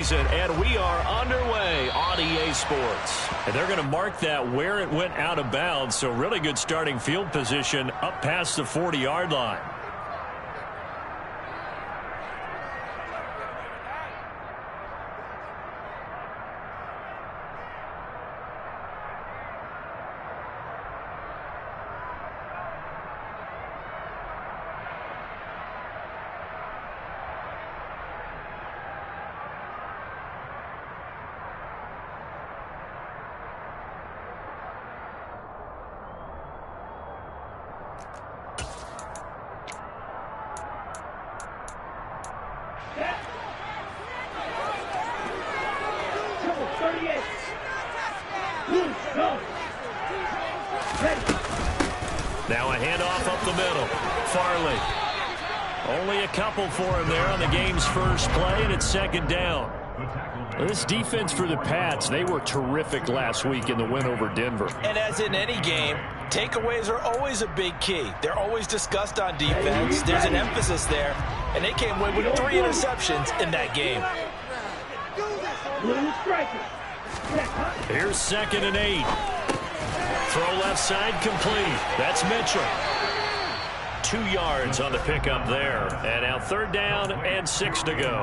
And we are underway on EA Sports. And they're going to mark that where it went out of bounds. So really good starting field position up past the 40-yard line. Now a handoff up the middle. Farley. Only a couple for him there on the game's first play, and it's second down. This defense for the Pats, they were terrific last week in the win over Denver. And as in any game, takeaways are always a big key. They're always discussed on defense. There's an emphasis there, and they came away with 3 interceptions in that game. Here's 2nd and 8. Throw left side complete. That's Mitchell. 2 yards on the pickup there. And now 3rd down and 6 to go.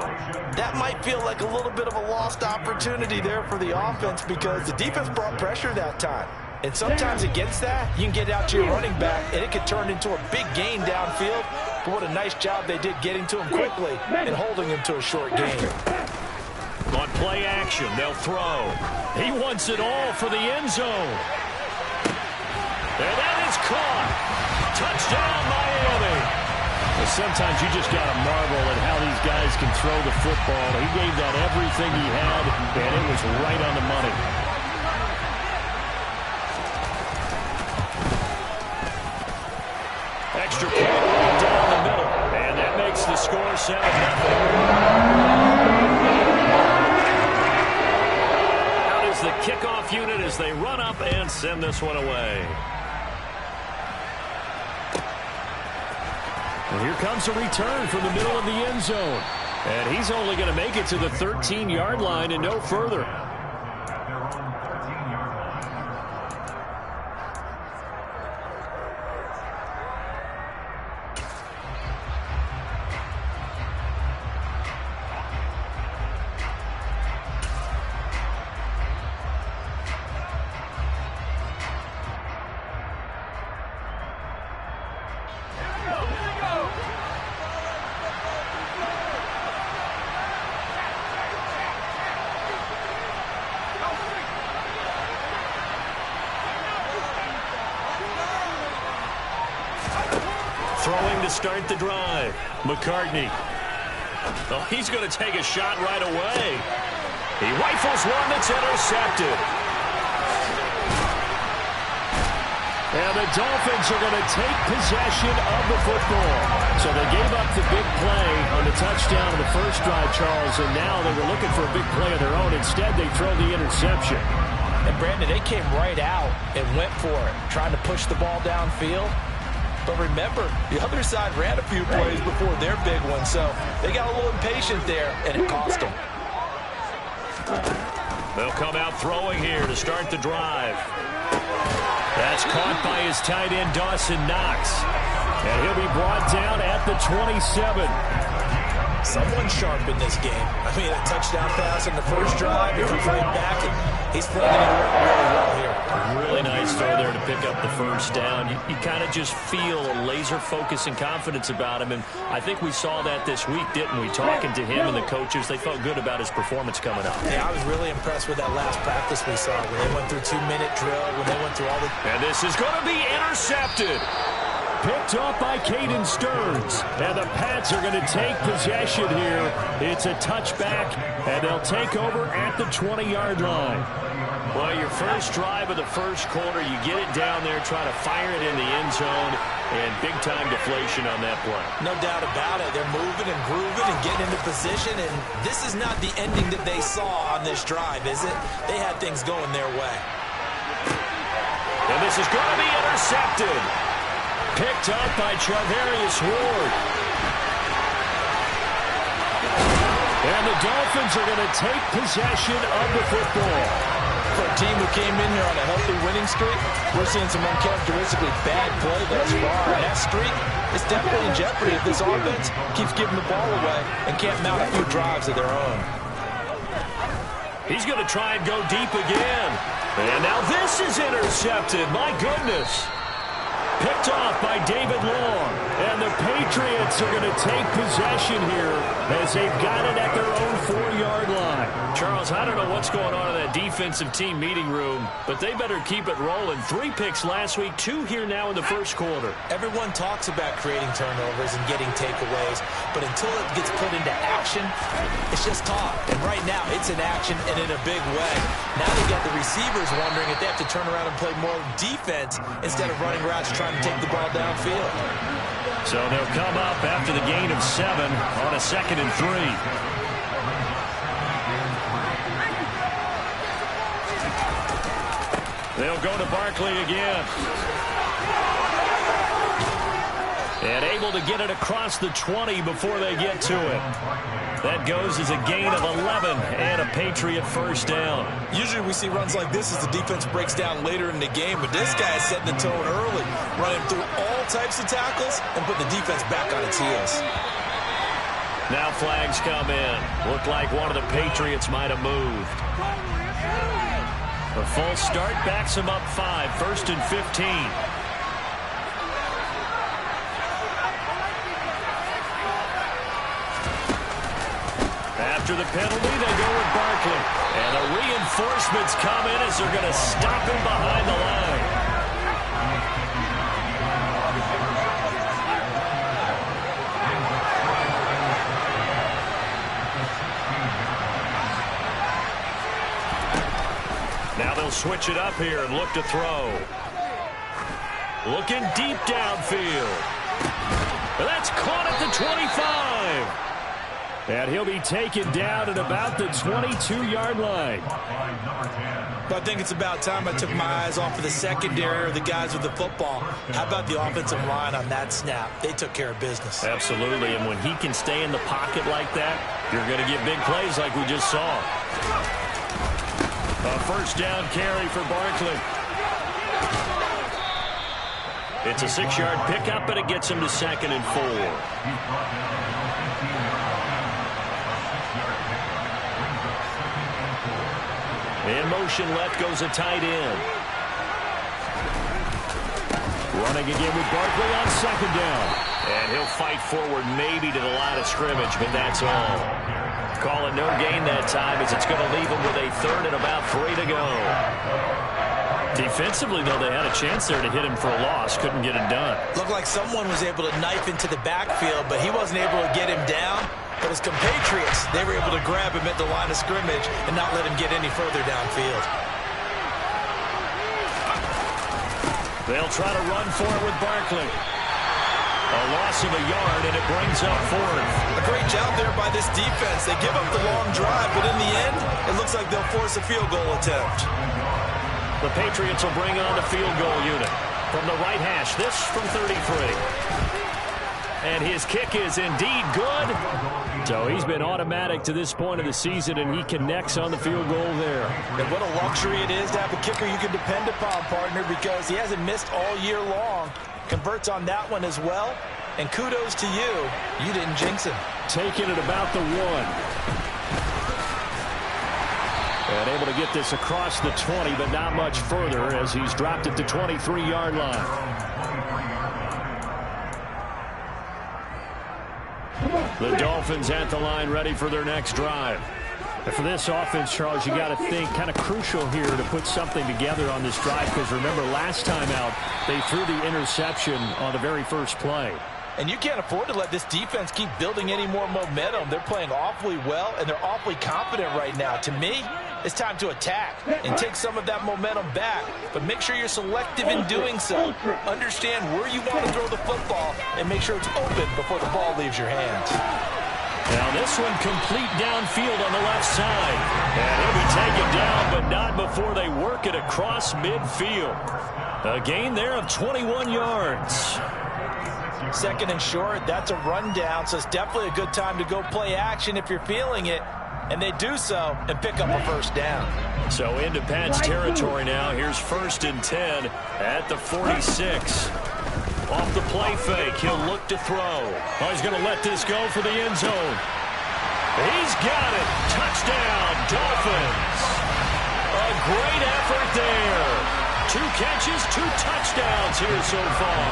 That might feel like a little bit of a lost opportunity there for the offense because the defense brought pressure that time. And sometimes against that, you can get out to your running back, and it could turn into a big gain downfield. But what a nice job they did getting to him quickly and holding him to a short gain. On play action, they'll throw. He wants it all for the end zone. And that is caught. Touchdown, Miami. Well, sometimes you just got to marvel at how these guys can throw the football. He gave that everything he had, and it was right on the money. Extra point right down the middle. And that makes the score 7-0. Out is the kickoff unit as they run up and send this one away. And here comes a return from the middle of the end zone. And he's only going to make it to the 13-yard line and no further. Throwing to start the drive. McCartney. Oh, he's going to take a shot right away. He rifles one that's intercepted. And the Dolphins are going to take possession of the football. So they gave up the big play on the touchdown of the first drive, Charles, and now they were looking for a big play of their own. Instead, they throw the interception. And, Brandon, they came right out and went for it, trying to push the ball downfield. But remember, the other side ran a few plays before their big one, so they got a little impatient there, and it cost them. They'll come out throwing here to start the drive. That's caught by his tight end, Dawson Knox. And he'll be brought down at the 27. Someone sharp in this game. I mean, a touchdown pass in the first drive. If he's right back, he's flinging it really well here. Really nice throw there to pick up the first down. You kind of just feel a laser focus and confidence about him, and I think we saw that this week, didn't we? Talking to him and the coaches, they felt good about his performance coming up. Yeah, I was really impressed with that last practice we saw when they went through 2-minute drill, when they went through all the... And this is going to be intercepted. Picked off by Caden Stearns. And the Pats are going to take possession here. It's a touchback, and they'll take over at the 20-yard line. Well, your first drive of the first quarter, you get it down there, try to fire it in the end zone, and big-time deflation on that play. No doubt about it. They're moving and grooving and getting into position, and this is not the ending that they saw on this drive, is it? They had things going their way. And this is going to be intercepted. Picked up by Charvarius Ward. And the Dolphins are going to take possession of the football. For a team who came in here on a healthy winning streak, we're seeing some uncharacteristically bad play thus far. And that streak is definitely in jeopardy if this offense keeps giving the ball away and can't mount a few drives of their own. He's going to try and go deep again. And now this is intercepted. My goodness. Picked off by David Long. And the Patriots are going to take possession here as they've got it at their own 4-yard line. Charles, I don't know what's going on in that defensive team meeting room, but they better keep it rolling. 3 picks last week, 2 here now in the first quarter. Everyone talks about creating turnovers and getting takeaways, but until it gets put into action, it's just talk. And right now, it's in action and in a big way. Now they got the receivers wondering if they have to turn around and play more defense instead of running routes trying to take the ball downfield. So they'll come up after the gain of 7 on a 2nd and 3. They'll go to Barkley again. And able to get it across the 20 before they get to it. That goes as a gain of 11 and a Patriot first down. Usually we see runs like this as the defense breaks down later in the game, but this guy is setting the tone early, running through all types of tackles and putting the defense back on its heels. Now flags come in. Looked like one of the Patriots might have moved. A false start backs him up 5, 1st and 15. After the penalty, they go with Barkley. And the reinforcements come in as they're going to stop him behind the line. Now they'll switch it up here and look to throw. Looking deep downfield. That's caught at the 25. And he'll be taken down at about the 22-yard line. But I think it's about time I took my eyes off of the secondary or the guys with the football. How about the offensive line on that snap? They took care of business. Absolutely, and when he can stay in the pocket like that, you're going to get big plays like we just saw. A first down carry for Barkley. It's a 6-yard pickup, and it gets him to 2nd and 4. In motion left goes a tight end. Running again with Barkley on 2nd down. And he'll fight forward maybe to the line of scrimmage, but that's all. Call it no gain that time as it's going to leave him with a 3rd and about 3 to go. Defensively, though, they had a chance there to hit him for a loss. Couldn't get it done. Looked like someone was able to knife into the backfield, but he wasn't able to get him down. But his compatriots, they were able to grab him at the line of scrimmage and not let him get any further downfield. They'll try to run for it with Barkley. A loss of a yard, and it brings up 4th. A great job there by this defense. They give up the long drive, but in the end, it looks like they'll force a field goal attempt. The Patriots will bring on the field goal unit. From the right hash, this from 33. And his kick is indeed good. So he's been automatic to this point of the season, and he connects on the field goal there. And what a luxury it is to have a kicker you can depend upon, partner, because he hasn't missed all year long. Converts on that one as well. And kudos to you. You didn't jinx him. Taking it about the 1. And able to get this across the 20, but not much further as he's dropped at the 23-yard line. The Dolphins at the line ready for their next drive. And for this offense, Charles, you got to think kind of crucial here to put something together on this drive, because remember last time out they threw the interception on the very first play. And you can't afford to let this defense keep building any more momentum. They're playing awfully well, and they're awfully confident right now. To me, it's time to attack and take some of that momentum back. But make sure you're selective in doing so. Understand where you want to throw the football and make sure it's open before the ball leaves your hands. Now this one complete downfield on the left side. And he'll be taken down, but not before they work it across midfield. A gain there of 21 yards. 2nd and short. That's a rundown, so it's definitely a good time to go play action if you're feeling it. And they do so and pick up a 1st down. So into Pat's territory now. Here's 1st and 10 at the 46. Off the play fake, he'll look to throw. Oh, he's going to let this go for the end zone. He's got it. Touchdown, Dolphins. A great effort there. 2 catches, 2 touchdowns here so far,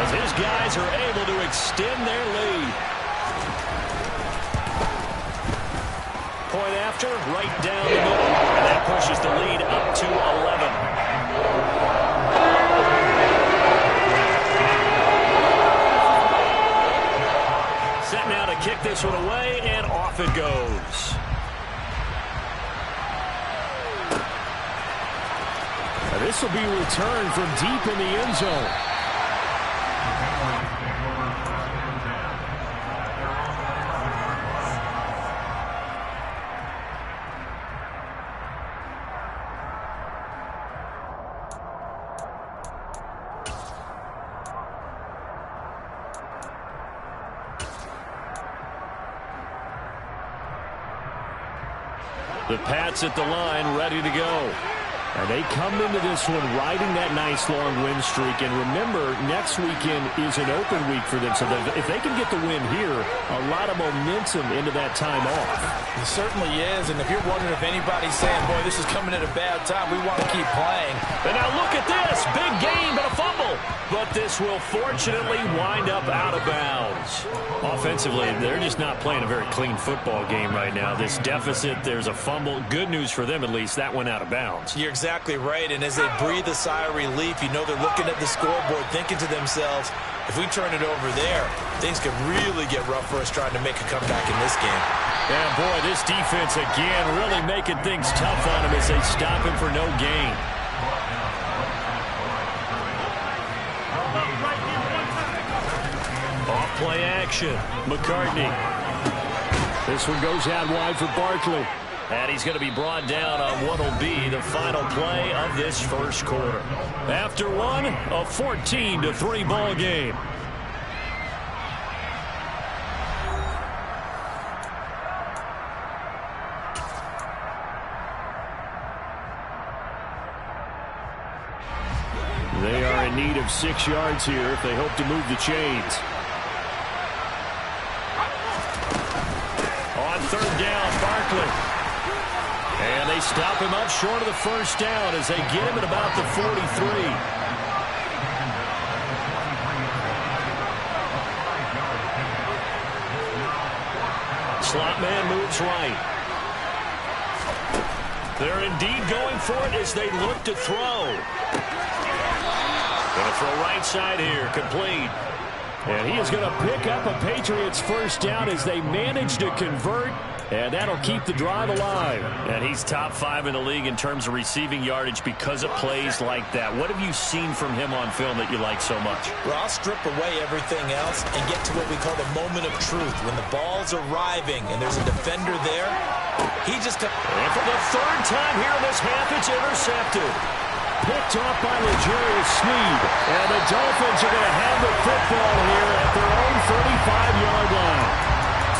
as his guys are able to extend their lead. Point after, right down the middle, and that pushes the lead up to 11. Set now to kick this one away, and off it goes. This will be returned from deep in the end zone. The Pats at the line, ready to go. And they come into this one riding that nice long win streak. And remember, next weekend is an open week for them. So if they can get the win here, a lot of momentum into that time off. It certainly is. And if you're wondering if anybody's saying, boy, this is coming at a bad time, we want to keep playing. And now look at this. Big game, but a fumble. But this will fortunately wind up out of bounds. Offensively, they're just not playing a very clean football game right now. This deficit, there's a fumble. Good news for them, at least. That went out of bounds. You're exactly right. And as they breathe a sigh of relief, you know they're looking at the scoreboard, thinking to themselves, if we turn it over there, things could really get rough for us trying to make a comeback in this game. And boy, this defense again really making things tough on him as they stop him for no gain. Off-play action. McCartney. This one goes out wide for Barkley. And he's going to be brought down on what will be the final play of this first quarter. After one, a 14-3 ball game. They are in need of 6 yards here if they hope to move the chains. On 3rd down, Barkley. And they stop him up short of the 1st down as they get him at about the 43. Slot man moves right. They're indeed going for it as they look to throw. Going to throw right side here, complete. And he is going to pick up a Patriots 1st down as they manage to convert. And that'll keep the drive alive. And he's top 5 in the league in terms of receiving yardage because of plays like that. What have you seen from him on film that you like so much? Well, I'll strip away everything else and get to what we call the moment of truth. When the ball's arriving and there's a defender there, he just... And for the 3rd time here in this half, it's intercepted. Picked off by L'Jarius Sneed. And the Dolphins are going to have the football here at their own 35-yard line.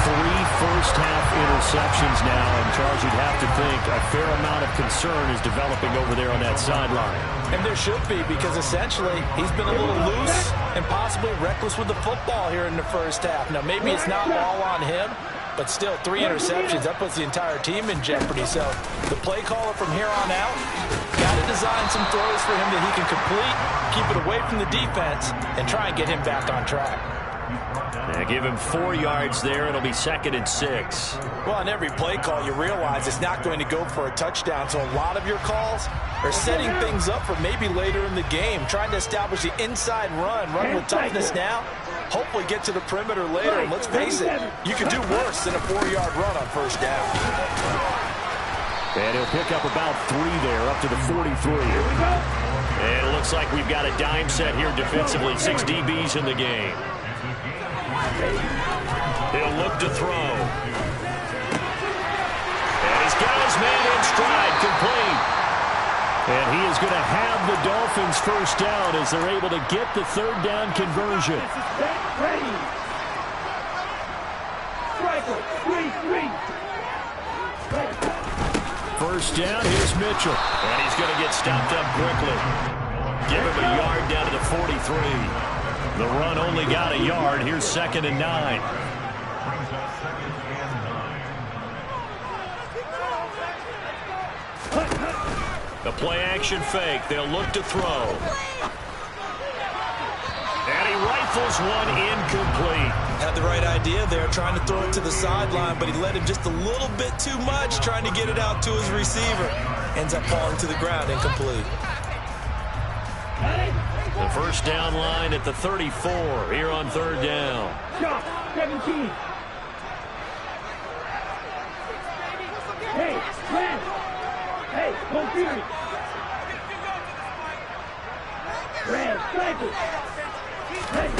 3 first-half interceptions now, and Charles, you'd have to think a fair amount of concern is developing over there on that sideline. And there should be, because essentially he's been a little loose and possibly reckless with the football here in the 1st half. Now, maybe it's not all on him, but still 3 interceptions. That puts the entire team in jeopardy. So the play caller from here on out got to design some throws for him that he can complete, keep it away from the defense, and try and get him back on track. Yeah, give him 4 yards there. It'll be 2nd and 6. Well, on every play call, you realize it's not going to go for a touchdown. So a lot of your calls are setting things up for maybe later in the game, trying to establish the inside run with toughness now, hopefully get to the perimeter later. And let's face it, you could do worse than a 4-yard run on 1st down. And he'll pick up about 3 there, up to the 43. And it looks like we've got a dime set here defensively. 6 DBs in the game. He'll look to throw. And he's got his man in stride, complete. And he is going to have the Dolphins first down as they're able to get the third down conversion. First down, here's Mitchell. And he's going to get stopped up quickly. Give him a yard down to the 43. The run only got a yard. Here's 2nd and 9. The play-action fake. They'll look to throw. And he rifles one incomplete. Had the right idea there, trying to throw it to the sideline, but he let him just a little bit too much, trying to get it out to his receiver. Ends up falling to the ground, incomplete. The first down line at the 34 here on third down. 17. Hey, man. Hey, don't do it. Red, cycle. Hey.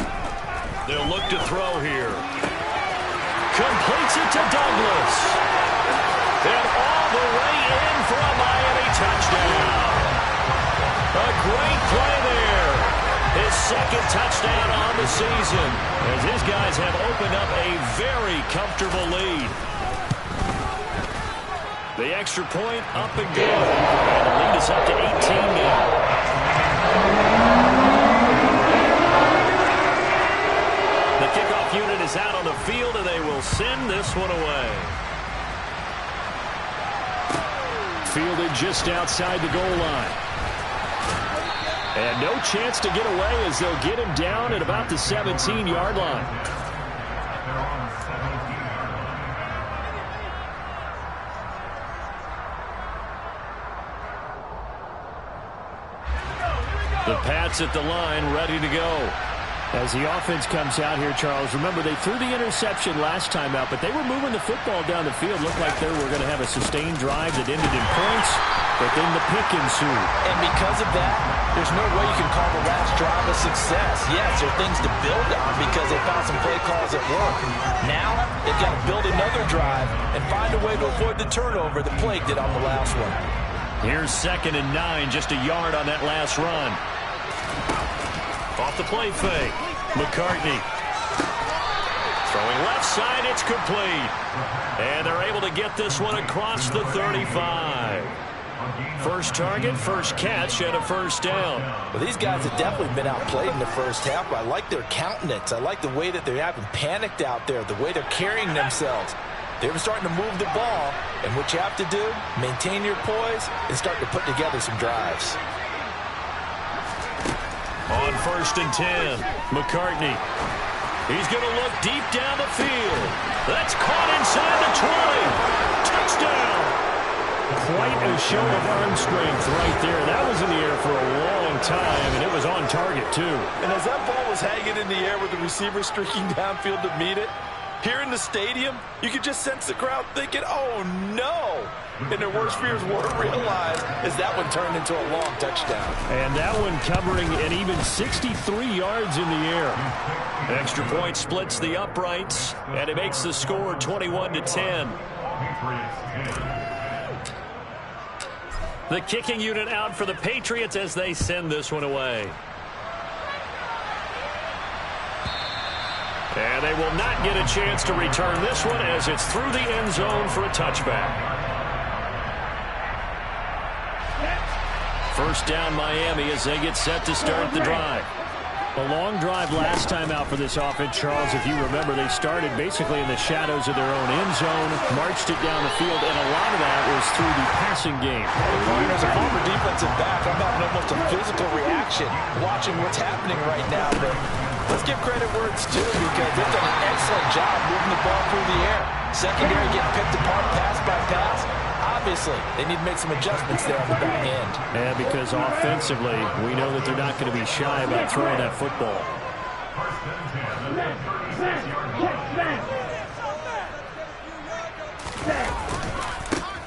They'll look to throw here. Completes it to Douglas. And all the way in for a Miami touchdown. A great play there. His 2nd touchdown on the season as his guys have opened up a very comfortable lead. The extra point up and good. And the lead is up to 18 now. The kickoff unit is out on the field, and they will send this one away. Fielded just outside the goal line. And no chance to get away as they'll get him down at about the 17-yard line. The Pats at the line, ready to go. As the offense comes out here, Charles, remember they threw the interception last time out, but they were moving the football down the field. Looked like they were going to have a sustained drive that ended in points, but then the pick ensued. And because of that, there's no way you can call the last drive a success. Yes, there are things to build on because they found some play calls that work. Now, they've got to build another drive and find a way to avoid the turnover that plagued it on the last one. Here's 2nd and 9, just a yard on that last run. Off the play fake, McCartney. Throwing left side, it's complete. And they're able to get this one across the 35. First target, first catch, and a first down. Well, these guys have definitely been outplayed in the first half, but I like their countenance. I like the way that they haven't panicked out there, the way they're carrying themselves. They were starting to move the ball, and what you have to do, maintain your poise, and start to put together some drives. On 1st and 10, McCartney. He's going to look deep down the field. That's caught inside the 20. Touchdown. Quite a show of arm strength right there. That was in the air for a long time, and it was on target, too. And as that ball was hanging in the air with the receiver streaking downfield to meet it, here in the stadium, you could just sense the crowd thinking, oh, no. And their worst fears were realized as that one turned into a long touchdown. And that one covering an even 63 yards in the air. Extra point splits the uprights, and it makes the score 21-10. The kicking unit out for the Patriots as they send this one away. And they will not get a chance to return this one as it's through the end zone for a touchback. First down Miami as they get set to start the drive. A long drive last time out for this offense, Charles. If you remember, they started basically in the shadows of their own end zone, marched it down the field, and a lot of that was through the passing game. As a former defensive back, I'm having almost a physical reaction watching what's happening right now. But let's give credit where it's due because they've done an excellent job moving the ball through the air. Secondary getting picked apart pass by pass. Obviously, they need to make some adjustments there on the back end. Yeah, because offensively, we know that they're not going to be shy about throwing that football.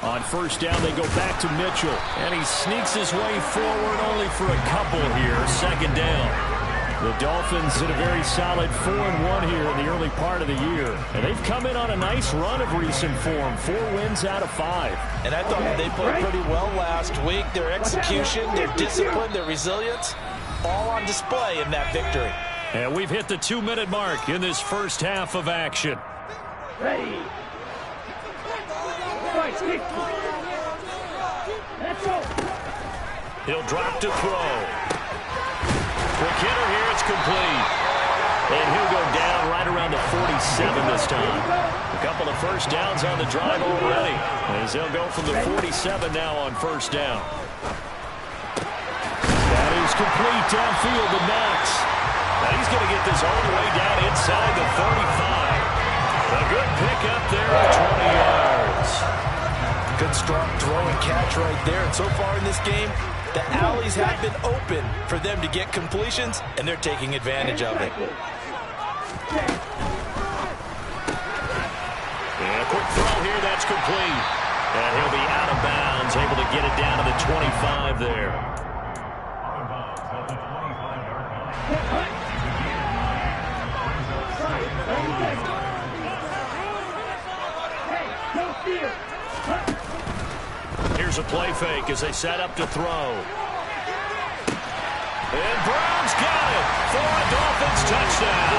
On first down, they go back to Mitchell. And he sneaks his way forward only for a couple here. Second down. The Dolphins in a very solid 4-1 here in the early part of the year. And they've come in on a nice run of recent form. 4 wins out of 5. And I thought they played pretty well last week. Their execution, their discipline, their resilience, all on display in that victory. And we've hit the 2-minute mark in this first half of action. Ready. Fight, kick. Let's go. He'll drop to throw. Quick hitter here, it's complete. And he'll go down right around the 47 this time. A couple of first downs on the drive already, as they'll go from the 47 now on first down. That is complete downfield to Knox. Now he's going to get this all the way down inside the 35. A good pickup there at 20 yards. Good strong throw and catch right there. And so far in this game, the alleys have been open for them to get completions, and they're taking advantage of it. And a quick throw here, that's complete. And he'll be out of bounds, able to get it down to the 25 there. Here's a play fake as they set up to throw. And Brown's got it for a Dolphins touchdown.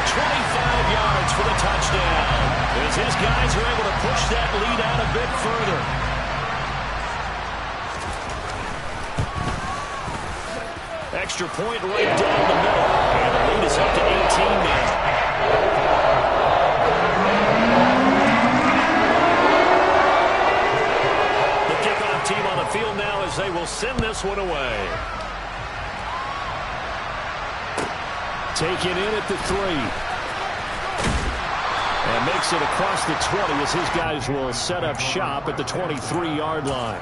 25 yards for the touchdown, as his guys are able to push that lead out a bit further. Extra point right down the middle, and the lead is up to 18 now. Team on the field now as they will send this one away. Taken in at the 3. And makes it across the 20 as his guys will set up shop at the 23-yard line.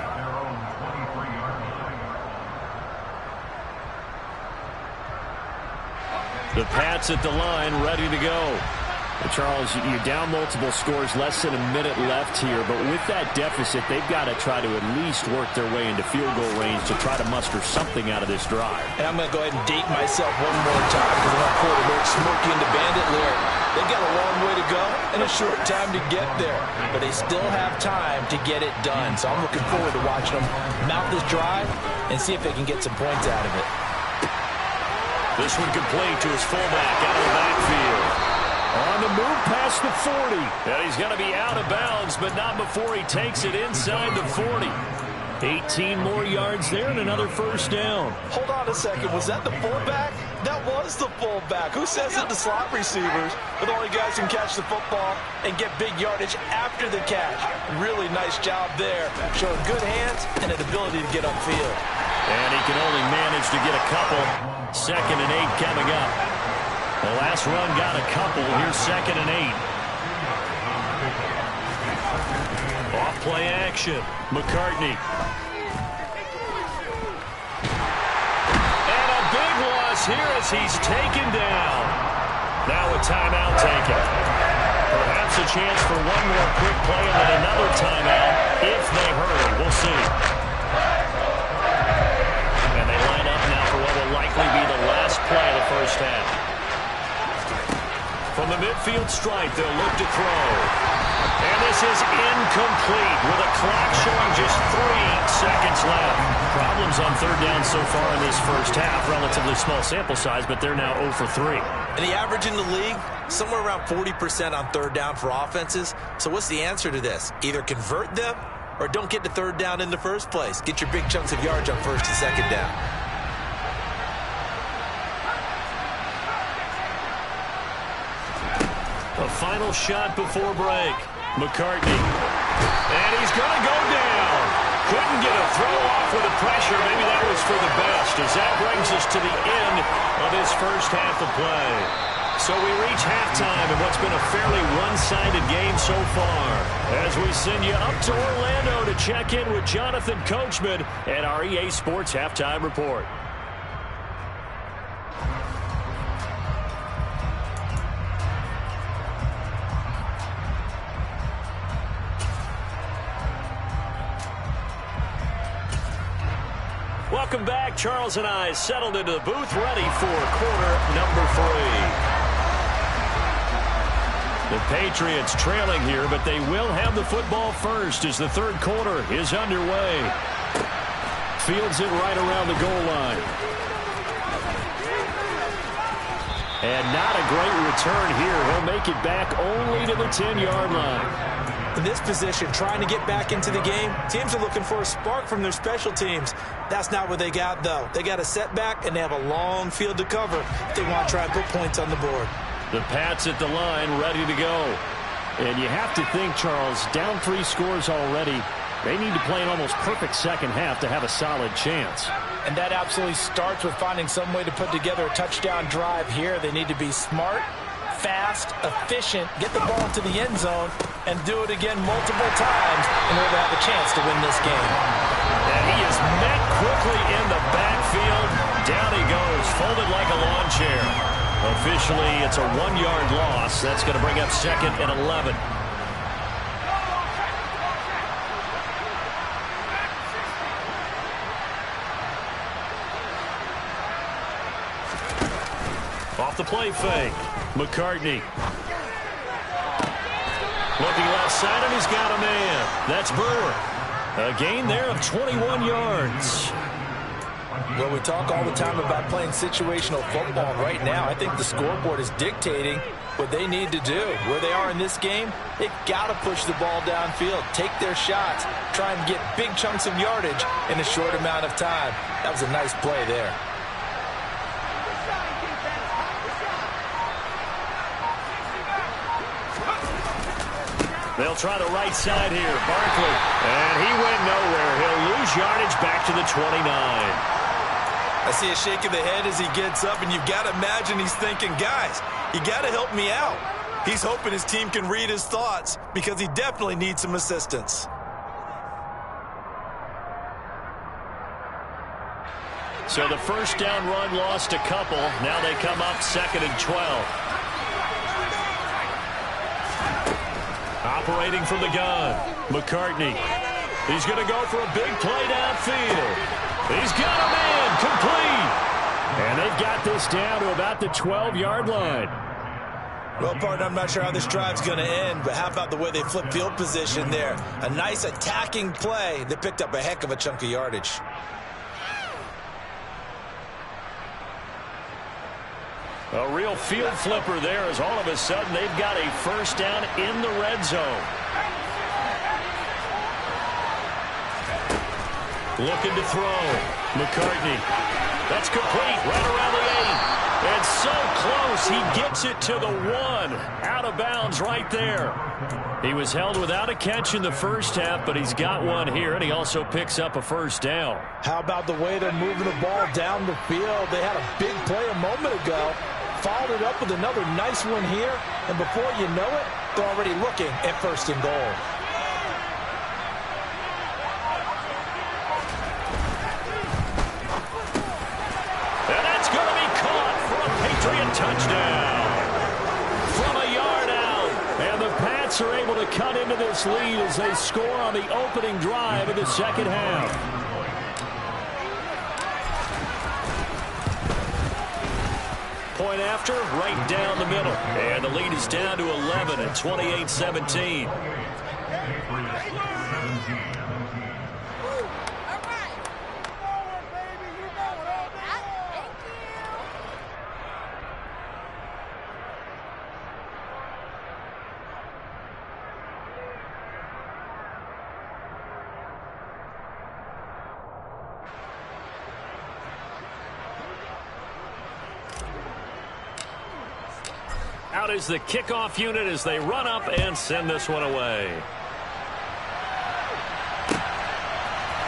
The Pats at the line, ready to go. Charles, you're down multiple scores, less than a minute left here, but with that deficit, they've got to try to at least work their way into field goal range to try to muster something out of this drive. And I'm going to go ahead and date myself one more time because I'm going to quote Lord Smokey and the Bandit lyric. They've got a long way to go and a short time to get there, but they still have time to get it done. So I'm looking forward to watching them mount this drive and see if they can get some points out of it. This one complete to his fullback out of the backfield. On the move past the 40. And he's going to be out of bounds, but not before he takes it inside the 40. 18 more yards there and another first down. Hold on a second. Was that the fullback? That was the fullback. Who says it to slot receivers? But the only guys who can catch the football and get big yardage after the catch. Really nice job there. Showing good hands and an ability to get upfield. And he can only manage to get a couple. 2nd and 8 coming up. The last run got a couple. Here's 2nd and 8. Off play action. McCartney. And a big loss here as he's taken down. Now a timeout taken. Perhaps a chance for one more quick play and then another timeout if they hurry. We'll see. And they line up now for what will likely be the last play of the first half. From the midfield stripe, they'll look to throw. And this is incomplete with a clock showing just 3 seconds left. Problems on 3rd down so far in this first half. Relatively small sample size, but they're now 0 for 3. And the average in the league, somewhere around 40% on 3rd down for offenses. So what's the answer to this? Either convert them or don't get to 3rd down in the first place. Get your big chunks of yards on 1st and 2nd down. A final shot before break. McCartney. And he's going to go down. Couldn't get a throw off with the pressure. Maybe that was for the best, as that brings us to the end of this first half of play. So we reach halftime in what's been a fairly one-sided game so far, as we send you up to Orlando to check in with Jonathan Coachman and our EA Sports Halftime Report. Welcome back. Charles and I settled into the booth, ready for quarter number 3. The Patriots trailing here, but they will have the football first as the third quarter is underway. Fields it right around the goal line. And not a great return here. He'll make it back only to the 10-yard line. In this position, trying to get back into the game, teams are looking for a spark from their special teams. That's not what they got, though. They got a setback, and they have a long field to cover if they want to try and put points on the board. The Pats at the line, ready to go. And you have to think, Charles, down 3 scores already. They need to play an almost perfect second half to have a solid chance. And that absolutely starts with finding some way to put together a touchdown drive here. They need to be smart, fast, efficient, get the ball into the end zone, and do it again multiple times in order to have a chance to win this game. And he is met quickly in the backfield. Down he goes, folded like a lawn chair. Officially, it's a 1-yard loss. That's going to bring up 2nd and 11. Off the play fake. McCartney. Looking left side, and he's got a man. That's Brewer. A gain there of 21 yards. Well, we talk all the time about playing situational football. Right now, I think the scoreboard is dictating what they need to do. Where they are in this game, they've got to push the ball downfield, take their shots, try and get big chunks of yardage in a short amount of time. That was a nice play there. They'll try the right side here. Barkley. And he went nowhere. He'll lose yardage back to the 29. I see a shake of the head as he gets up, and you've got to imagine he's thinking, guys, you got to help me out. He's hoping his team can read his thoughts because he definitely needs some assistance. So the first down run lost a couple. Now they come up 2nd and 12. Operating from the gun, McCartney. He's going to go for a big play downfield. He's got a man complete. And they've got this down to about the 12-yard line. Well, partner, I'm not sure how this drive's going to end, but how about the way they flip field position there? A nice attacking play that picked up a heck of a chunk of yardage. A real field flipper there as all of a sudden they've got a first down in the red zone. Looking to throw. McCartney. That's complete right around the 8. And so close, he gets it to the 1. Out of bounds right there. He was held without a catch in the first half, but he's got one here, and he also picks up a first down. How about the way they're moving the ball down the field? They had a big play a moment ago. Followed it up with another nice one here, and before you know it, they're already looking at 1st and goal. And that's going to be caught for a Patriot touchdown. From a yard out, and the Pats are able to cut into this lead as they score on the opening drive of the second half. Point after, right down the middle. And the lead is down to 11 at 28-17. Out is the kickoff unit as they run up and send this one away.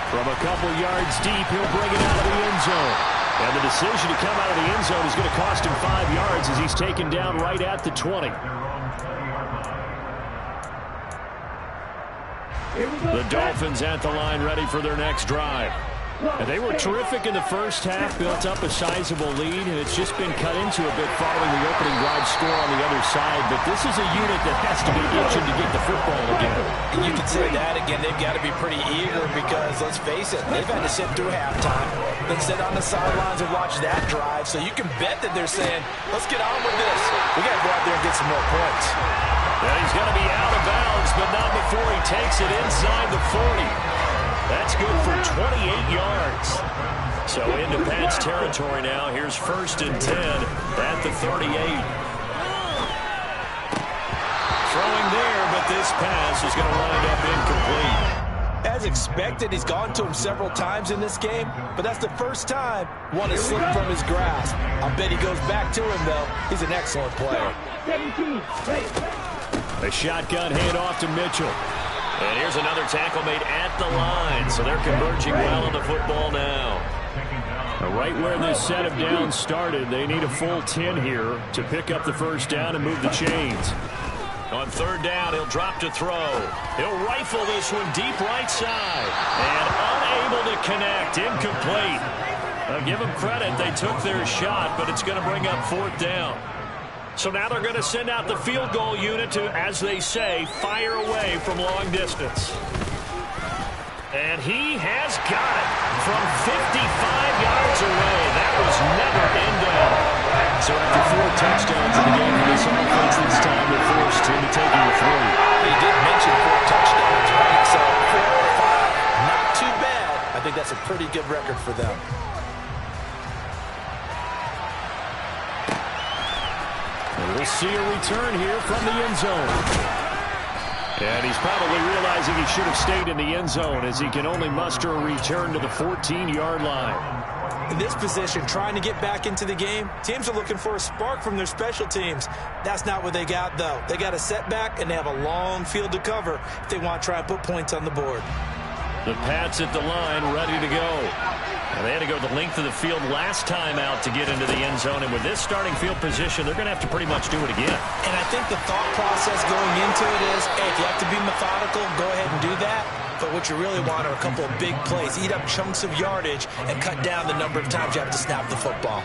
From a couple yards deep, he'll bring it out of the end zone. And the decision to come out of the end zone is going to cost him 5 yards as he's taken down right at the 20. The Dolphins at the line ready for their next drive. And they were terrific in the first half, built up a sizable lead, and it's just been cut into a bit following the opening drive score on the other side. But this is a unit that has to be itching to get the football again. And you can say that again. They've got to be pretty eager because, let's face it, they've had to sit through halftime, then sit on the sidelines and watch that drive. So you can bet that they're saying, let's get on with this. We got to go out there and get some more points. And he's going to be out of bounds, but not before he takes it inside the 40. That's good for 28 yards. So into Pats territory now. Here's 1st and 10 at the 38. Throwing there, but this pass is going to wind up incomplete. As expected, he's gone to him several times in this game, but that's the first time one has slipped from his grasp. I'll bet he goes back to him, though. He's an excellent player. 17. A shotgun handoff to Mitchell. And here's another tackle made at the line. So they're converging well on the football now. Right where this set of downs started, they need a full 10 here to pick up the first down and move the chains. On 3rd down, he'll drop to throw. He'll rifle this one deep right side. And unable to connect. Incomplete. I'll give them credit. They took their shot, but it's going to bring up 4th down. So now they're going to send out the field goal unit to, as they say, fire away from long distance. And he has got it from 55 yards away. That was never in doubt. So after 4 touchdowns in the game for this offense, this time they're forced into taking the 3. He did mention 4 touchdowns, right? So 4 or 5, not too bad. I think that's a pretty good record for them. We'll see a return here from the end zone. And he's probably realizing he should have stayed in the end zone as he can only muster a return to the 14-yard line. In this position, trying to get back into the game, teams are looking for a spark from their special teams. That's not what they got, though. They got a setback, and they have a long field to cover if they want to try and put points on the board. The Pats at the line, ready to go. And they had to go the length of the field last time out to get into the end zone. And with this starting field position, they're going to have to pretty much do it again. And I think the thought process going into it is, hey, if you have to be methodical, go ahead and do that. But what you really want are a couple of big plays. Eat up chunks of yardage and cut down the number of times you have to snap the football.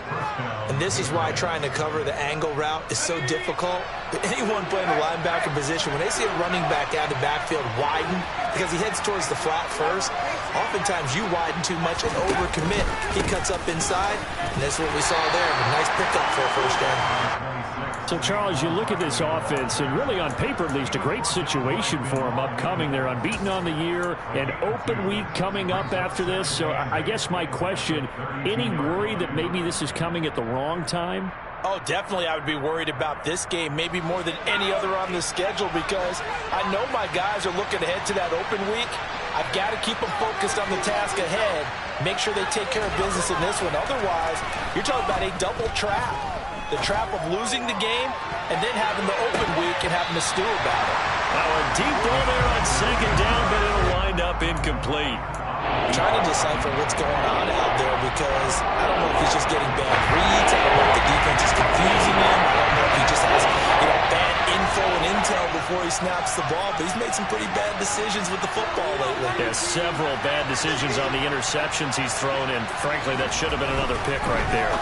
And this is why trying to cover the angle route is so difficult. Anyone playing the linebacker position, when they see a running back out of the backfield widen, because he heads towards the flat first, oftentimes you widen too much and overcommit. He cuts up inside, and that's what we saw there. A nice pickup for a first down. So, Charles, you look at this offense, and really on paper at least, a great situation for them upcoming. They're unbeaten on the year, an open week coming up after this. So I guess my question, any worry that maybe this is coming at the wrong time? Oh, definitely I would be worried about this game, maybe more than any other on the schedule, because I know my guys are looking ahead to that open week. I've got to keep them focused on the task ahead, make sure they take care of business in this one. Otherwise, you're talking about a double trap. The trap of losing the game and then having the open week and having to stew about it. Now a deep ball there on 2nd down, but it'll wind up incomplete. I'm trying to decipher what's going on out there because I don't know if he's just getting bad reads. I don't know if the defense is confusing him. I don't know if he just has bad info and intel before he snaps the ball. But he's made some pretty bad decisions with the football lately. Yeah, several bad decisions on the interceptions he's thrown, and frankly, that should have been another pick right there.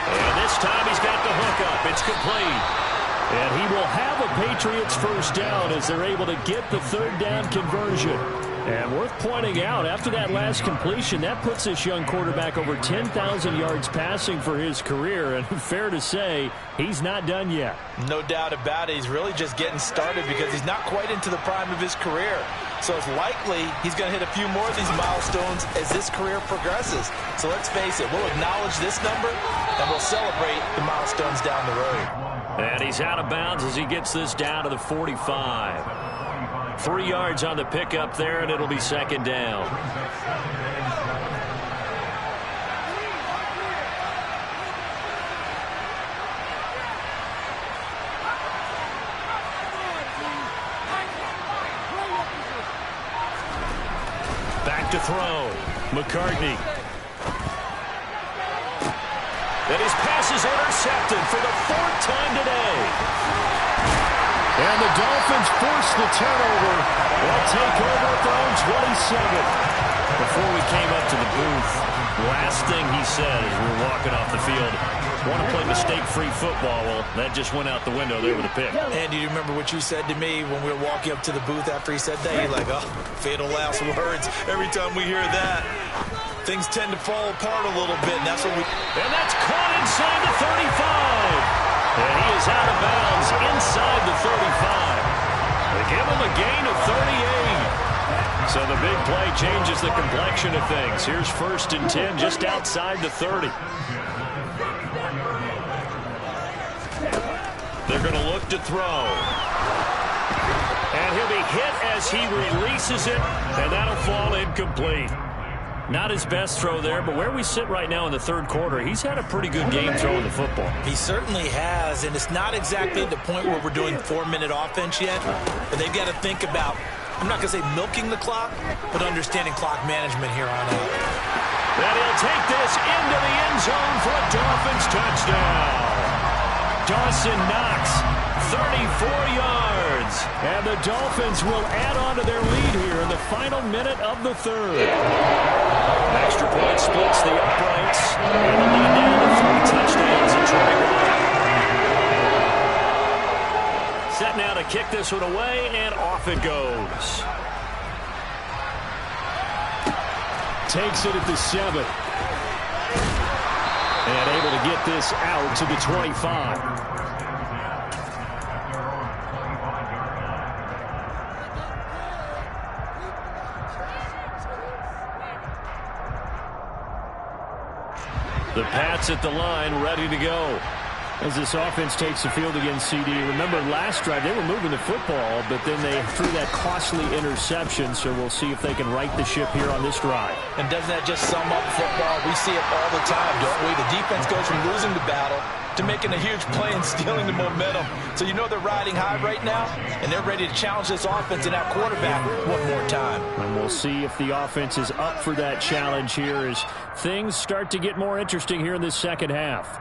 And this time he's got the hook up. It's complete. And he will have a Patriots first down as they're able to get the 3rd down conversion. And worth pointing out, after that last completion, that puts this young quarterback over 10,000 yards passing for his career. And fair to say, he's not done yet. No doubt about it. He's really just getting started because he's not quite into the prime of his career. So it's likely he's going to hit a few more of these milestones as this career progresses. So let's face it, we'll acknowledge this number and we'll celebrate the milestones down the road. And he's out of bounds as he gets this down to the 45. 3 yards on the pickup there, and it'll be 2nd down. Back to throw. McCartney. And his pass is intercepted for the 4th time today. And the Dolphins force the turnover. They'll take over at their own 27. Before we came up to the booth, last thing he said as we were walking off the field, want to play mistake-free football. Well, that just went out the window there with a pick. And do you remember what you said to me when we were walking up to the booth after he said that? You're like, oh, fatal last words. Every time we hear that, things tend to fall apart a little bit, and that's what we... And that's caught inside the 35. And he is out of bounds inside the 35. They give him a gain of 38. So the big play changes the complexion of things. Here's 1st and 10 just outside the 30. They're going to look to throw. And he'll be hit as he releases it, and that'll fall incomplete. Not his best throw there, but where we sit right now in the 3rd quarter, he's had a pretty good game throwing the football. He certainly has, and it's not exactly at the point where we're doing 4-minute offense yet, but they've got to think about, I'm not going to say milking the clock, but understanding clock management here on out. And he'll take this into the end zone for a Dolphins touchdown. Dawson Knox, 34 yards. And the Dolphins will add on to their lead here in the final minute of the 3rd. Extra point splits the uprights. And the lead down to 3 touchdowns in 21. Set now to kick this one away, and off it goes. Takes it at the 7. And able to get this out to the 25. The Pats at the line, ready to go. As this offense takes the field against CD. Remember, last drive, they were moving the football, but then they threw that costly interception, so we'll see if they can right the ship here on this drive. And doesn't that just sum up football? We see it all the time, don't we? The defense goes from losing the battle to making a huge play and stealing the momentum. So you know they're riding high right now, and they're ready to challenge this offense and that quarterback one more time. And we'll see if the offense is up for that challenge here as things start to get more interesting here in this second half.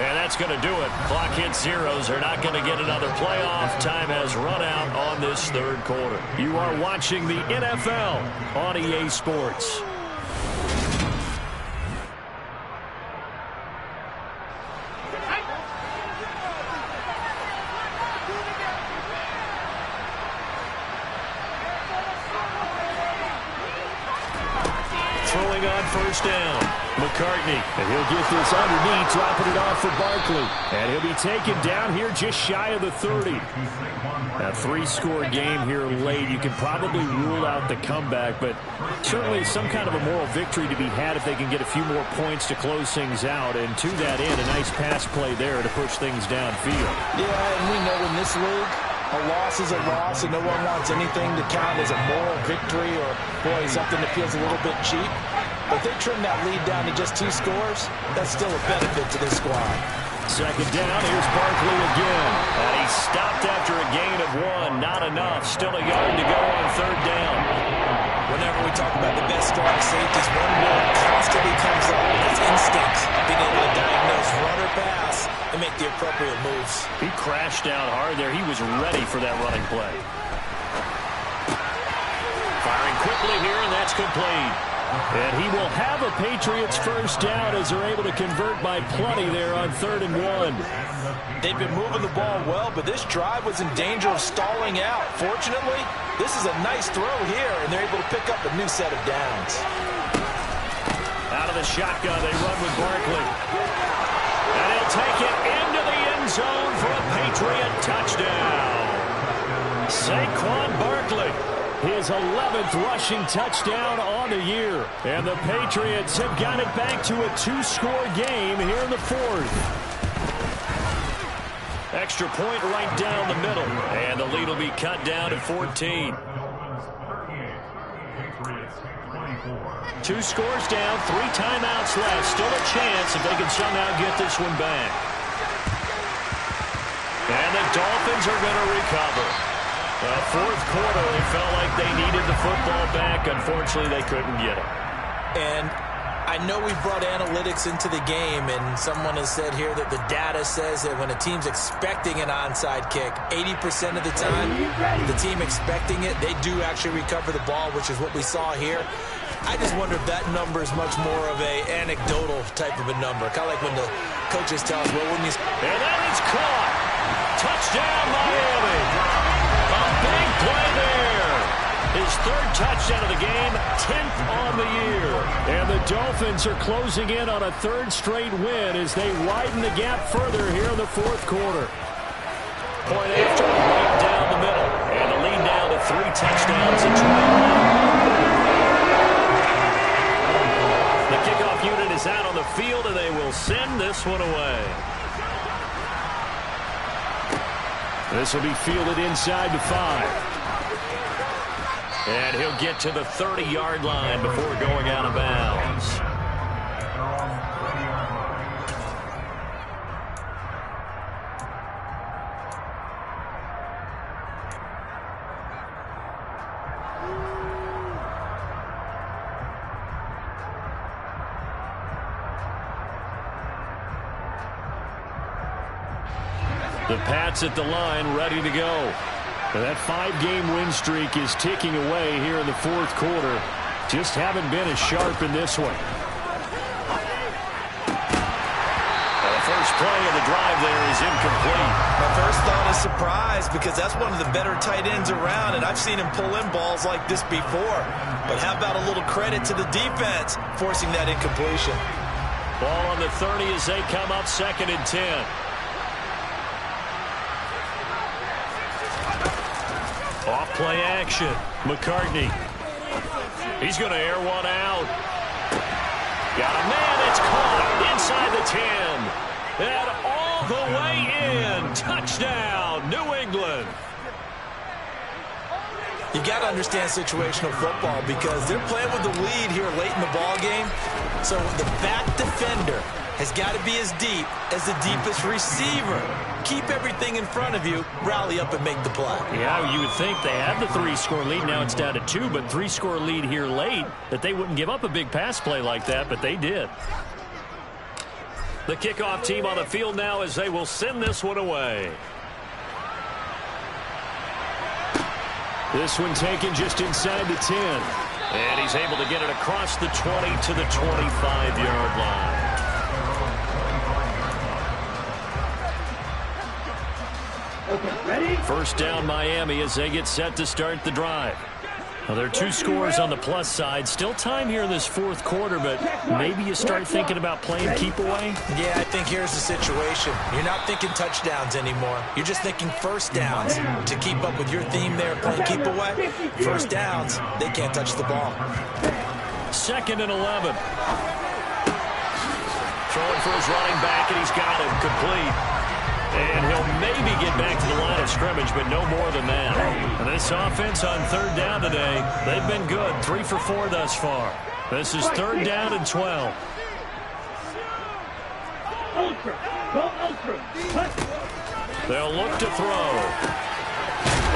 And that's going to do it. Clock hits zeros. They're not going to get another playoff. Time has run out on this 3rd quarter. You are watching the NFL on EA Sports. Throwing on 1st down. McCartney, and he'll get this underneath, dropping it off for Barkley. And he'll be taken down here just shy of the 30. A 3-score game here late. You can probably rule out the comeback, but certainly some kind of a moral victory to be had if they can get a few more points to close things out. And to that end, a nice pass play there to push things downfield. Yeah, and we know in this league, a loss is a loss, and no one wants anything to count as a moral victory or, boy, something that feels a little bit cheap. But if they trim that lead down to just 2 scores, that's still a benefit to this squad. 2nd down, here's Barkley again. And he stopped after a gain of 1. Not enough. Still a yard to go on 3rd down. Whenever we talk about the best strong safeties, one word constantly comes up, and that's instinct. Being able to diagnose run or pass and make the appropriate moves. He crashed down hard there. He was ready for that running play. Firing quickly here, and that's complete. And he will have a Patriots 1st down as they're able to convert by plenty there on 3rd and 1. They've been moving the ball well, but this drive was in danger of stalling out. Fortunately, this is a nice throw here, and they're able to pick up a new set of downs. Out of the shotgun, they run with Barkley. And he'll take it into the end zone for a Patriot touchdown. Saquon Barkley. His 11th rushing touchdown on the year. And the Patriots have got it back to a 2-score game here in the 4th. Extra point right down the middle. And the lead will be cut down to 14. 2 scores down, 3 timeouts left. Still a chance if they can somehow get this one back. And the Dolphins are going to recover. The 4th quarter, they felt like they needed the football back. Unfortunately, they couldn't get it. And I know we brought analytics into the game, and someone has said here that the data says that when a team's expecting an onside kick, 80% of the time, the team expecting it, they do actually recover the ball, which is what we saw here. I just wonder if that number is much more of a anecdotal type of a number. Kind of like when the coaches tell us, well, when you... And that is caught. Touchdown, Miami. A big play there. His third touchdown of the game, 10th on the year. And the Dolphins are closing in on a third straight win as they widen the gap further here in the fourth quarter. Point after, right down the middle. And the lead now to 3 touchdowns and 21. The kickoff unit is out on the field, and they will send this one away. This will be fielded inside the 5. And he'll get to the 30-yard line before going out of bounds. The Pats at the line, ready to go. That 5-game win streak is ticking away here in the fourth quarter. Just haven't been as sharp in this one. The first play of the drive there is incomplete. My first thought is surprise, because that's one of the better tight ends around, and I've seen him pull in balls like this before. But how about a little credit to the defense forcing that incompletion? Ball on the 30 as they come up 2nd and 10. Off play action. McCartney. He's going to air one out. Got a man. It's caught inside the 10. And all the way in. Touchdown, New England. You got to understand situational football because they're playing with the lead here late in the ball game. So the back defender has got to be as deep as the deepest receiver. Keep everything in front of you, rally up and make the play. Yeah, you would think they had the 3-score lead. Now it's down to 2, but 3-score lead here late, that they wouldn't give up a big pass play like that, but they did. The kickoff team on the field now as they will send this one away. This one taken just inside the 10. And he's able to get it across the 20 to the 25-yard line. Ready? First down Miami as they get set to start the drive. Now, there are 2 scores on the plus side. Still time here in this fourth quarter, but maybe you start thinking about playing keep away? Yeah, I think here's the situation. You're not thinking touchdowns anymore. You're just thinking first downs. To keep up with your theme there, playing keep away, first downs, they can't touch the ball. 2nd and 11. Throwing for his running back, and he's got him complete. And he'll maybe get back to the line of scrimmage, but no more than that. And this offense on 3rd down today, they've been good. 3 for 4 thus far. This is 3rd down and 12. Ultra. Go ultra. They'll look to throw.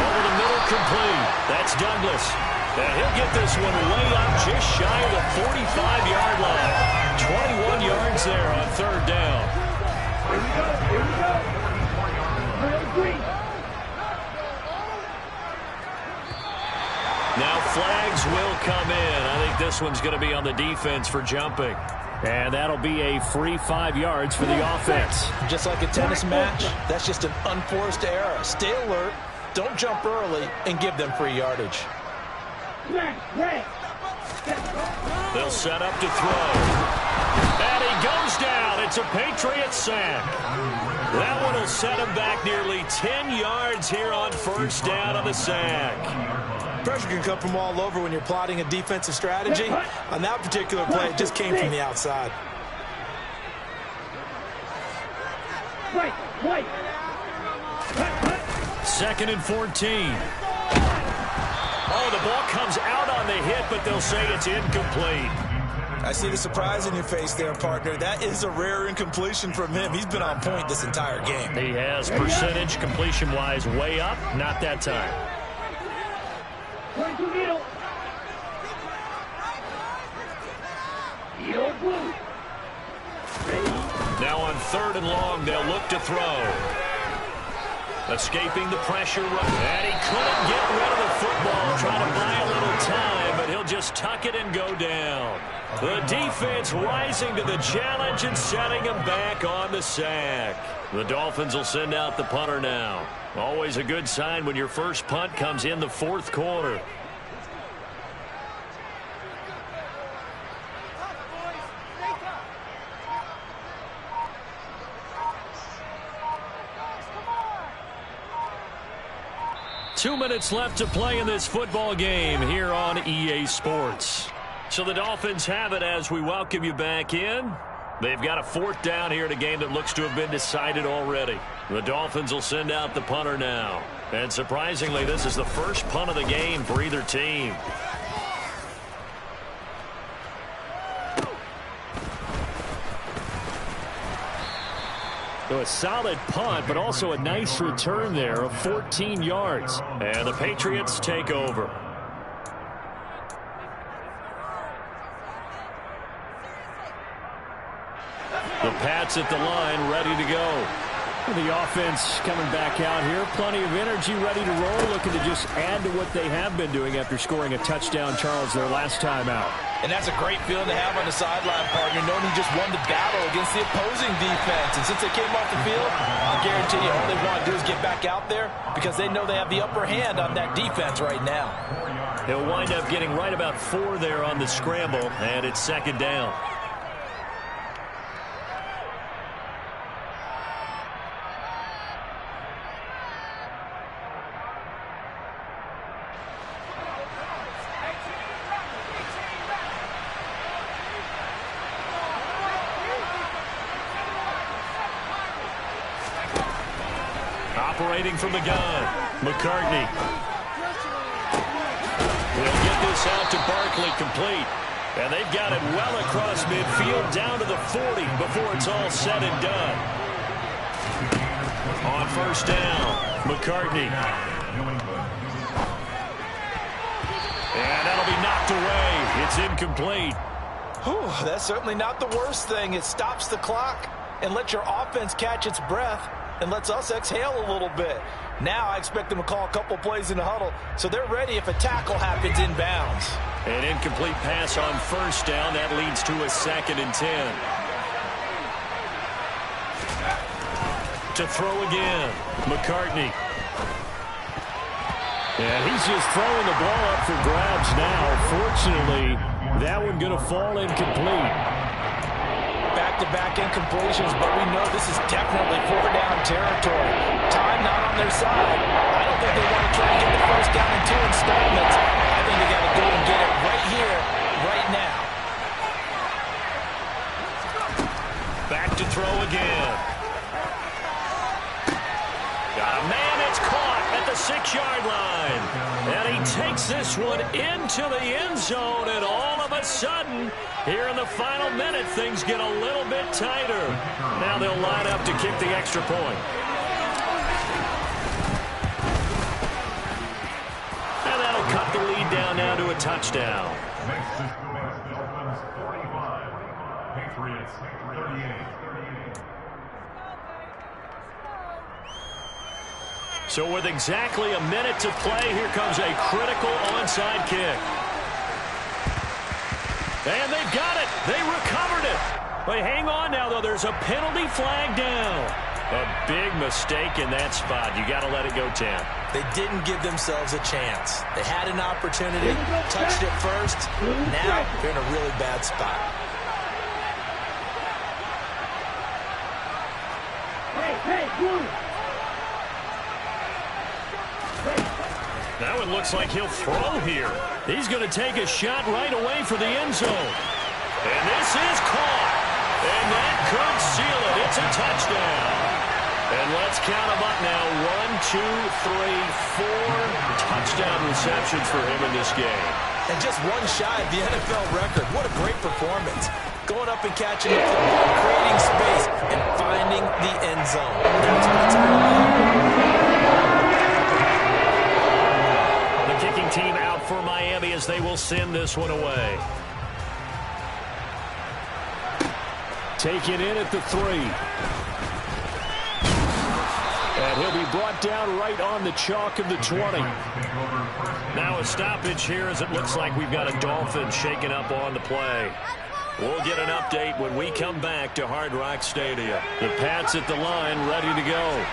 Over the middle, complete. That's Douglas. And he'll get this one way up just shy of the 45-yard line. 21 yards there on 3rd down. Here we go. Here we go. Now flags will come in. I think this one's going to be on the defense for jumping. And that'll be a free 5 yards for the offense. Just like a tennis match, that's just an unforced error. Stay alert, don't jump early, and give them free yardage. They'll set up to throw. And he goes down. It's a Patriots sack. That one will set him back nearly 10 yards here on 1st down on the sack. Pressure can come from all over when you're plotting a defensive strategy. On that particular play, it just came from the outside. Wait. 2nd and 14. Oh, the ball comes out on the hit, but they'll say it's incomplete. I see the surprise in your face there, partner. That is a rare incompletion from him. He's been on point this entire game. He has percentage completion-wise way up. Not that time. third and long. They'll look to throw. Escaping the pressure. And he couldn't get rid of the football. Trying to buy a little time, but he'll just tuck it and go down. The defense rising to the challenge and setting him back on the sack. The Dolphins will send out the punter now. Always a good sign when your first punt comes in the fourth quarter. Two minutes left to play in this football game here on EA Sports. So the Dolphins have it as we welcome you back in. They've got a fourth down here in a game that looks to have been decided already. The Dolphins will send out the punter now. And surprisingly, this is the first punt of the game for either team. So a solid punt, but also a nice return there of 14 yards. And the Patriots take over. The Pats at the line, ready to go. The offense coming back out here. Plenty of energy, ready to roll, looking to just add to what they have been doing after scoring a touchdown, Charles, their last time out. And that's a great feeling to have on the sideline, partner, knowing you just won the battle against the opposing defense. And since they came off the field, I guarantee you all they want to do is get back out there because they know they have the upper hand on that defense right now. He'll wind up getting right about 4 there on the scramble, and it's second down. Operating from the gun, McCartney. He'll get this out to Barkley, complete. And they've got it well across midfield, down to the 40 before it's all said and done. On first down, McCartney. And that'll be knocked away. It's incomplete. Whew, that's certainly not the worst thing. It stops the clock and lets your offense catch its breath and lets us exhale a little bit. Now I expect them to call a couple plays in the huddle, so they're ready if a tackle happens inbounds. An incomplete pass on first down. That leads to a 2nd and 10. To throw again, McCartney. And he's just throwing the ball up for grabs now. Fortunately, that one going to fall incomplete. Back-to-back incompletions, but we know this is definitely 4-down territory. Time not on their side. I don't think they want to try and get the first down in 2 installments. I think they got to go and get it right here, right now. Back to throw again. Got a man, it's caught at the 6-yard line. And he takes this one into the end zone, and all of a sudden, here in the final minute, things get a little bit tighter. Now they'll line up to kick the extra point. And that'll cut the lead down now to a touchdown. Dolphins 45, Patriots 38. So with exactly a minute to play, here comes a critical onside kick. And they've got it. They recovered it. But hang on now, though. There's a penalty flag down. A big mistake in that spot. You got to let it go, Tim. They didn't give themselves a chance. They had an opportunity, touched it first. Now they're in a really bad spot. That one looks like he'll throw here. He's going to take a shot right away for the end zone. And this is caught. And that could seal it. It's a touchdown. And let's count them up now. 1, 2, 3, 4 touchdown receptions for him in this game. And just one shy of the NFL record. What a great performance. Going up and catching the football, creating space, and finding the end zone. That's what it's all about. Kicking team out for Miami as they will send this one away. Taken in at the 3. And he'll be brought down right on the chalk of the 20. Now a stoppage here as it looks like we've got a Dolphin shaking up on the play. We'll get an update when we come back to Hard Rock Stadium. The Pats at the line, ready to go.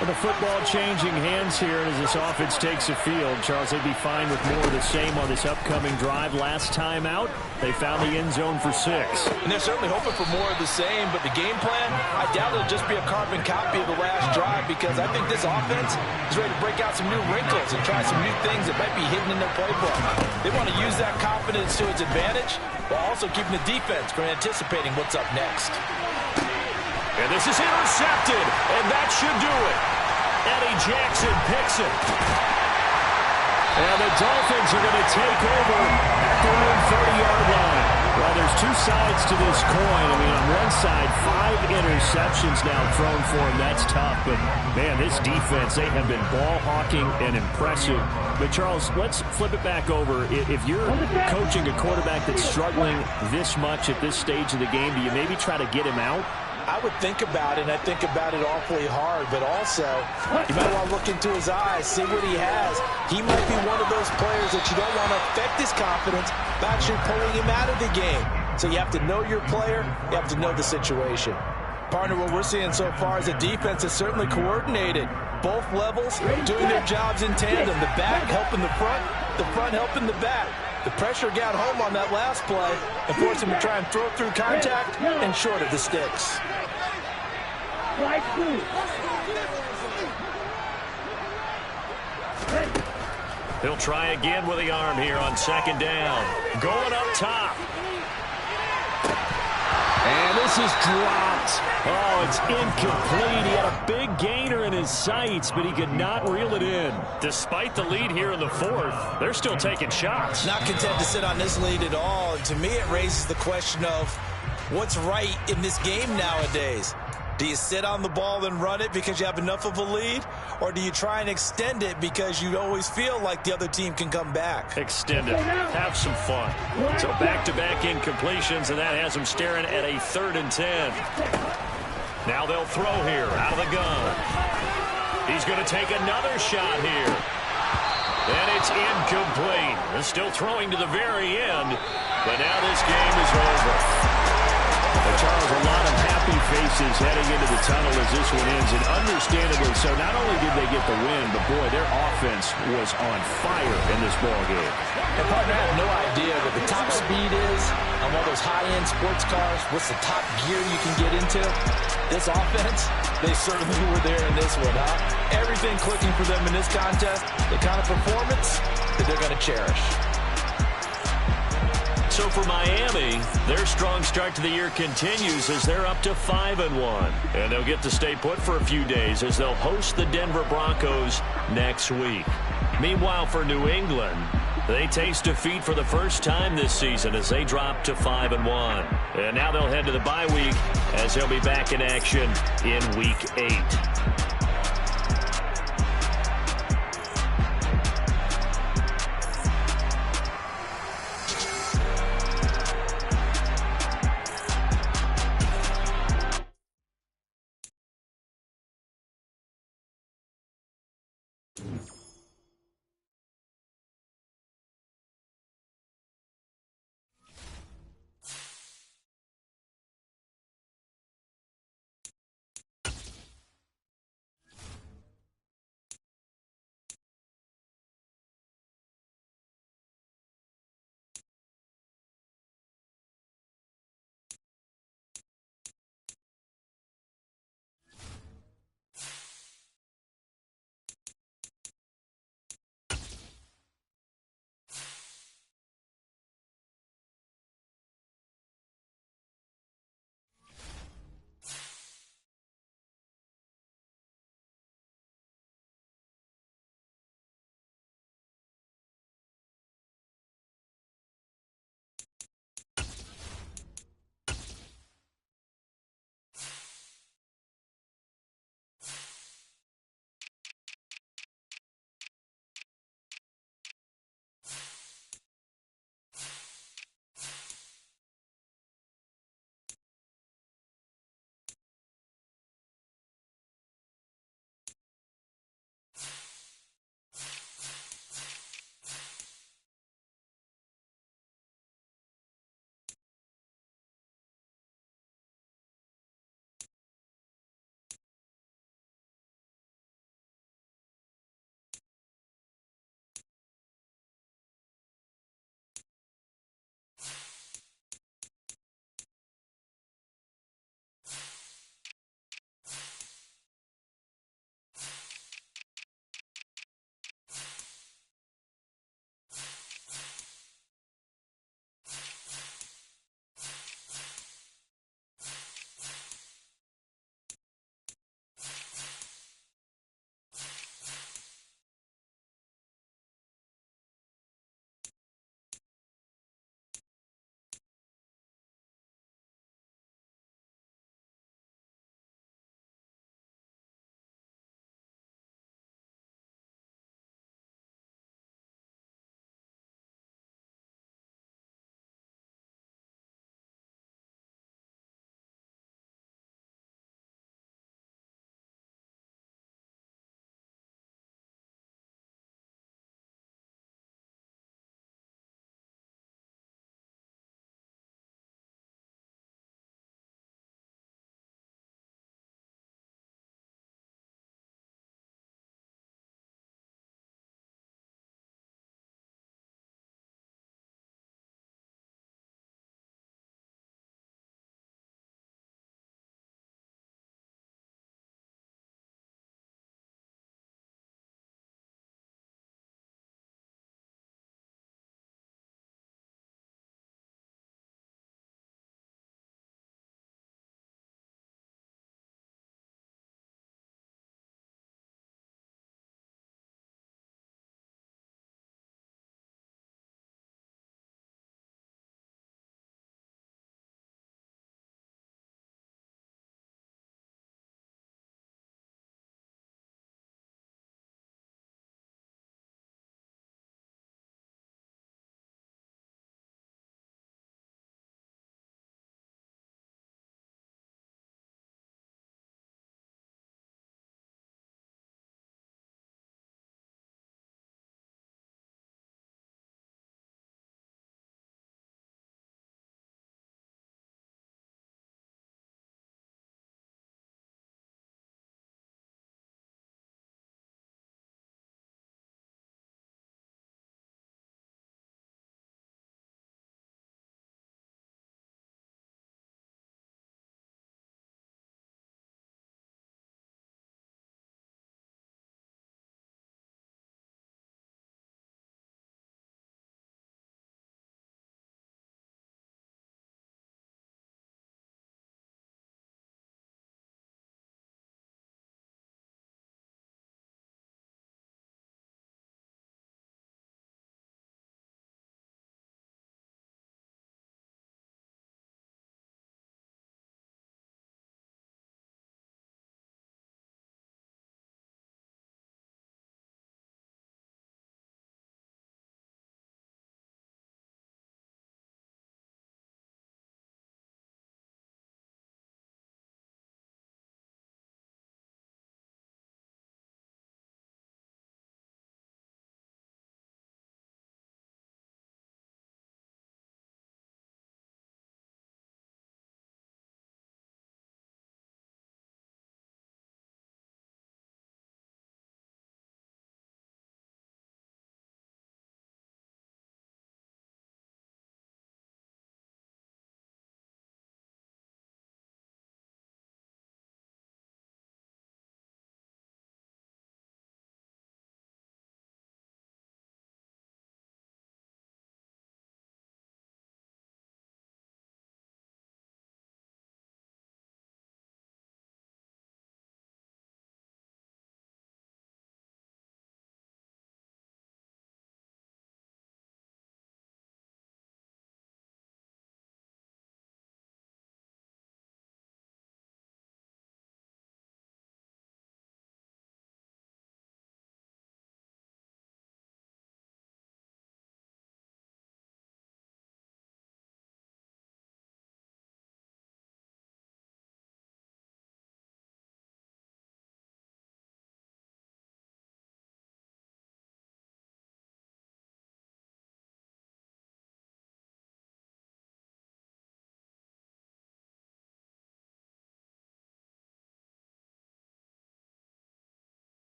Well, the football changing hands here as this offense takes the field. Charles, they'd be fine with more of the same on this upcoming drive. Last time out, they found the end zone for 6. And they're certainly hoping for more of the same, but the game plan, I doubt it'll just be a carbon copy of the last drive because I think this offense is ready to break out some new wrinkles and try some new things that might be hidden in their playbook. They want to use that confidence to its advantage while also keeping the defense from anticipating what's up next. And this is intercepted, and that should do it. Eddie Jackson picks it. And the Dolphins are going to take over at their own 30-yard line. Well, there's two sides to this coin. I mean, on one side, 5 interceptions now thrown for him. That's tough. But, man, this defense, they have been ball hawking and impressive. But, Charles, let's flip it back over. If you're coaching a quarterback that's struggling this much at this stage of the game, do you maybe try to get him out? I would think about it, and I think about it awfully hard, but also you might want to look into his eyes, see what he has. He might be one of those players that you don't want to affect his confidence by actually pulling him out of the game. So you have to know your player, you have to know the situation. Partner, what we're seeing so far is the defense is certainly coordinated. Both levels doing their jobs in tandem. The back helping the front helping the back. The pressure got home on that last play and forced him to try and throw through contact and short of the sticks. He'll try again with the arm here on 2nd down. Going up top. And this is dropped. Oh, it's incomplete. He had a big gainer in his sights, but he could not reel it in. Despite the lead here in the 4th, they're still taking shots. Not content to sit on this lead at all. And to me, it raises the question of what's right in this game nowadays. Do you sit on the ball and run it because you have enough of a lead? Or do you try and extend it because you always feel like the other team can come back? Extend it. Have some fun. So back-to-back incompletions, and that has them staring at a 3rd and 10. Now they'll throw here out of the gun. He's going to take another shot here. And it's incomplete. They're still throwing to the very end, but now this game is over. Charles, a lot of happy faces heading into the tunnel as this one ends, and understandably so. Not only did they get the win, but boy, their offense was on fire in this ball game. And partner, I have no idea what the top speed is on one of those high-end sports cars. What's the top gear you can get into? This offense, they certainly were there in this one, huh? Everything clicking for them in this contest, the kind of performance that they're going to cherish. So for Miami, their strong start to the year continues as they're up to 5-1. And they'll get to stay put for a few days as they'll host the Denver Broncos next week. Meanwhile, for New England, they taste defeat for the first time this season as they drop to 5-1. And now they'll head to the bye week as they'll be back in action in Week 8.